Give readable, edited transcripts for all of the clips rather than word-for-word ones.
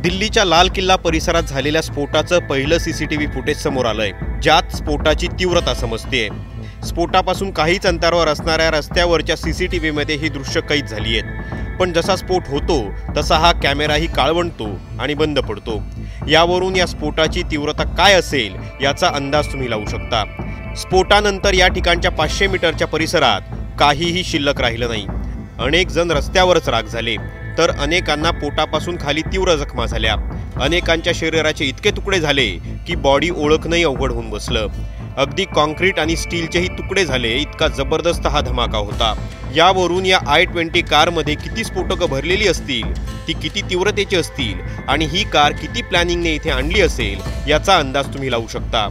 दिल्लीच्या लाल किल्ला परिसरात झालेल्या स्फोटाचं पहिलं सीसीटीव्ही फुटेज समोर आलंय, ज्यात स्फोटाची तीव्रता समजतेय। स्फोटापासून काहीच अंतरावर असणाऱ्या रस्त्यावरच्या सीसीटीव्हीमध्ये ही दृश्य कैद झाली आहेत। पण जसा स्फोट होतो तसा हा कॅमेराही काळवंटतो आणि बंद पडतो। यावरून या स्फोटाची तीव्रता काय असेल याचा अंदाज तुम्ही लावू शकता। स्फोटानंतर या ठिकाणच्या 500 मीटरच्या परिसरात काहीही शिल्लक राहिलं नाही। अनेक जण रस्त्यावरच राख झाले, तर अनेकांना पोटापासून खाली तीव्र जखमा झाल्या। अनेकांच्या शरीराचे इतके तुकडे झाले की बॉडी ओळखणंही अवघड होऊन बसलं। अगदी कॉन्क्रीट आणि स्टीलचेही तुकडे झाले, इतका जबरदस्त हा धमाका होता। यावरून या I-20 कारमध्ये किती स्फोटकं भरलेली असतील, ती किती तीव्रतेची असतील आणि ही कार किती प्लॅनिंगने इथे आणली असेल याचा अंदाज तुम्ही लावू शकता।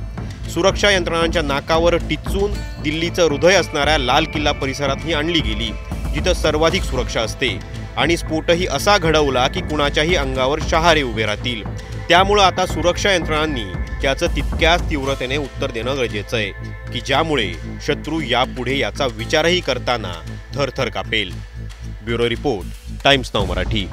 सुरक्षा यंत्रणांच्या नाकावर टिचून दिल्लीचं हृदय असणाऱ्या लाल किल्ला परिसरात ही आणली गेली, जिथं सर्वाधिक सुरक्षा असते। आणि स्फोटही असा घडवला की कुणाच्याही अंगावर शहारे उभे राहतील। त्यामुळे आता सुरक्षा यंत्रणांनी त्याचं तितक्याच तीव्रतेने उत्तर देणं गरजेचं आहे की ज्यामुळे शत्रू यापुढे याचा विचारही करताना थरथर कापेल। Bureau report, times now Marathi.